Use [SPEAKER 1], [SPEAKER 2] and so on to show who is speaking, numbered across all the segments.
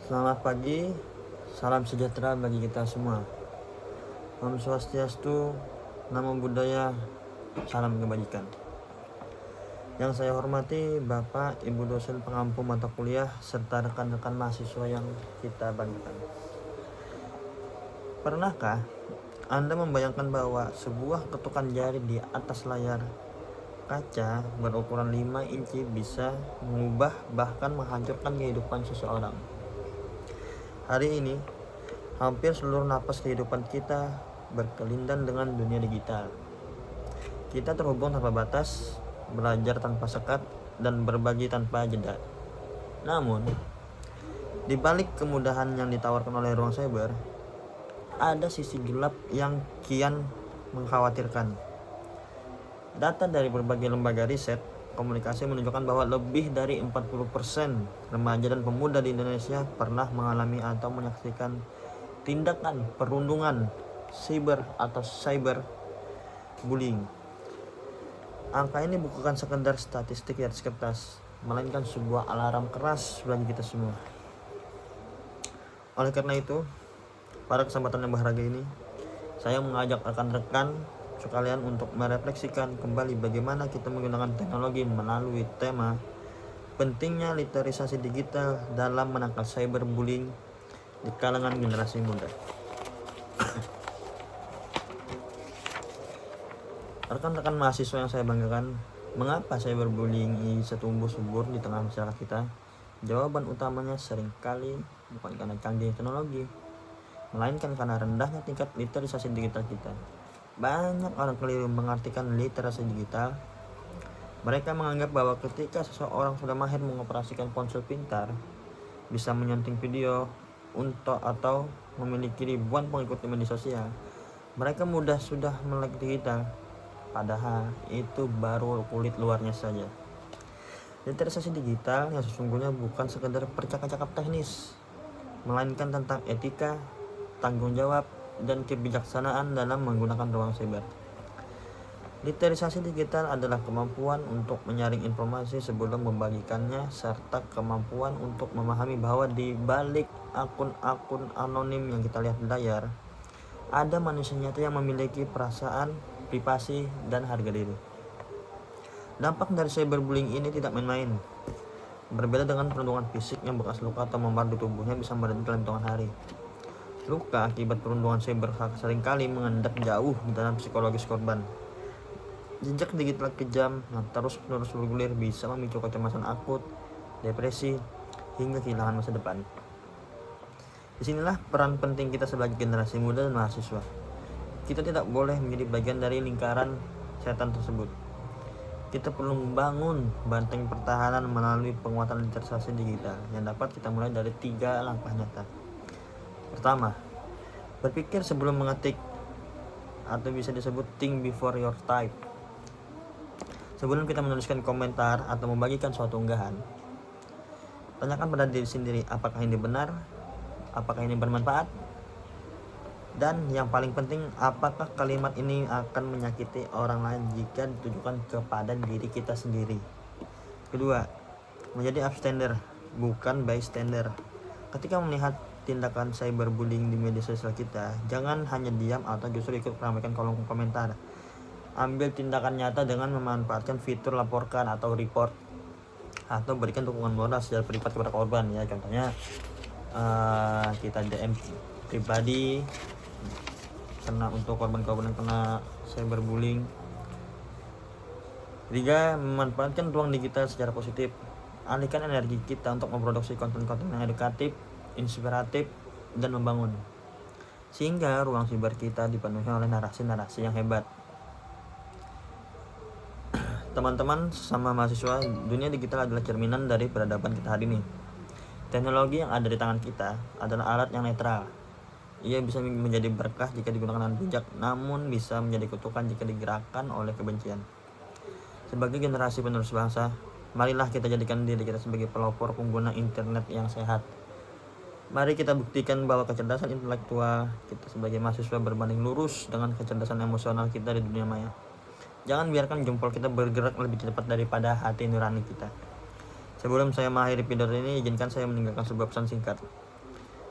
[SPEAKER 1] Selamat pagi, salam sejahtera bagi kita semua. Om Swastiastu, Namo Buddhaya, salam kebajikan. Yang saya hormati Bapak, Ibu dosen pengampu mata kuliah, serta rekan-rekan mahasiswa yang kita banggakan. Pernahkah Anda membayangkan bahwa sebuah ketukan jari di atas layar kaca berukuran 5 inci bisa mengubah bahkan menghancurkan kehidupan seseorang? Hari ini, hampir seluruh napas kehidupan kita berkelindan dengan dunia digital. Kita terhubung tanpa batas, belajar tanpa sekat, dan berbagi tanpa jeda. Namun, di balik kemudahan yang ditawarkan oleh ruang cyber, ada sisi gelap yang kian mengkhawatirkan. Data dari berbagai lembaga riset komunikasi menunjukkan bahwa lebih dari 40% remaja dan pemuda di Indonesia pernah mengalami atau menyaksikan tindakan perundungan cyber atau cyber bullying. Angka ini bukan sekedar statistik di atas kertas, melainkan sebuah alarm keras bagi kita semua. Oleh karena itu, pada kesempatan yang berharga ini, saya mengajak rekan-rekan sekalian untuk merefleksikan kembali bagaimana kita menggunakan teknologi melalui tema pentingnya literasi digital dalam menangkal cyberbullying di kalangan generasi muda. Rekan-rekan mahasiswa yang saya banggakan, mengapa cyberbullying ini bisa tumbuh subur di tengah masyarakat kita? Jawaban utamanya seringkali bukan karena canggih teknologi, melainkan karena rendahnya tingkat literasi digital kita. Banyak orang keliru mengartikan literasi digital. Mereka menganggap bahwa ketika seseorang sudah mahir mengoperasikan ponsel pintar, bisa menyunting video atau memiliki ribuan pengikut di media sosial, mereka sudah melek digital. Padahal itu baru kulit luarnya saja. Literasi digital yang sesungguhnya bukan sekedar percakap-cakap teknis, melainkan tentang etika, tanggung jawab, dan kebijaksanaan dalam menggunakan ruang cyber. Literasi digital adalah kemampuan untuk menyaring informasi sebelum membagikannya, serta kemampuan untuk memahami bahwa di balik akun-akun anonim yang kita lihat di layar, ada manusia nyata yang memiliki perasaan, privasi, dan harga diri. Dampak dari cyberbullying ini tidak main-main. Berbeda dengan perundungan fisik yang bekas luka atau memar di tubuhnya bisa meredah dalam hitungan hari. Luka akibat perundungan cyber seringkali mengendap jauh di dalam psikologis korban. Jejak digital kejam yang terus-menerus bergulir bisa memicu kecemasan akut, depresi, hingga kehilangan masa depan. Disinilah peran penting kita sebagai generasi muda dan mahasiswa. Kita tidak boleh menjadi bagian dari lingkaran setan tersebut. Kita perlu membangun benteng pertahanan melalui penguatan literasi digital yang dapat kita mulai dari 3 langkah nyata. Pertama, berpikir sebelum mengetik, atau bisa disebut think before your type. Sebelum kita menuliskan komentar atau membagikan suatu unggahan, tanyakan pada diri sendiri, apakah ini benar, apakah ini bermanfaat, dan yang paling penting, apakah kalimat ini akan menyakiti orang lain jika ditujukan kepada diri kita sendiri. Kedua, menjadi upstander, bukan bystander. Ketika melihat tindakan cyberbullying di media sosial kita, jangan hanya diam atau justru ikut meramaikan kolom komentar. Ambil tindakan nyata dengan memanfaatkan fitur laporkan atau report, atau berikan dukungan moral secara privat kepada korban. Ya, contohnya kita DM pribadi untuk korban-korban yang kena cyberbullying. Ketiga, memanfaatkan ruang digital secara positif. Alihkan energi kita untuk memproduksi konten-konten yang edukatif, inspiratif, dan membangun, sehingga ruang cyber kita dipenuhi oleh narasi-narasi yang hebat. Teman-teman sesama mahasiswa, dunia digital adalah cerminan dari peradaban kita hari ini. Teknologi yang ada di tangan kita adalah alat yang netral. Ia bisa menjadi berkah jika digunakan dengan bijak, namun bisa menjadi kutukan jika digerakkan oleh kebencian. Sebagai generasi penerus bangsa, marilah kita jadikan diri kita sebagai pelopor pengguna internet yang sehat. Mari kita buktikan bahwa kecerdasan intelektual kita sebagai mahasiswa berbanding lurus dengan kecerdasan emosional kita di dunia maya. Jangan biarkan jempol kita bergerak lebih cepat daripada hati nurani kita. Sebelum saya mengakhiri video ini, izinkan saya meninggalkan sebuah pesan singkat.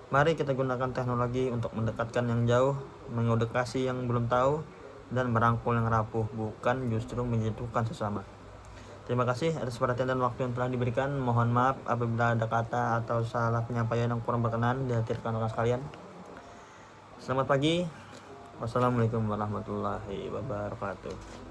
[SPEAKER 1] Mari kita gunakan teknologi untuk mendekatkan yang jauh, mengedukasi yang belum tahu, dan merangkul yang rapuh, bukan justru menjatuhkan sesama. Terima kasih atas perhatian dan waktu yang telah diberikan. Mohon maaf apabila ada kata atau salah penyampaian yang kurang berkenan di hati rekan-rekan sekalian. Selamat pagi. Wassalamualaikum warahmatullahi wabarakatuh.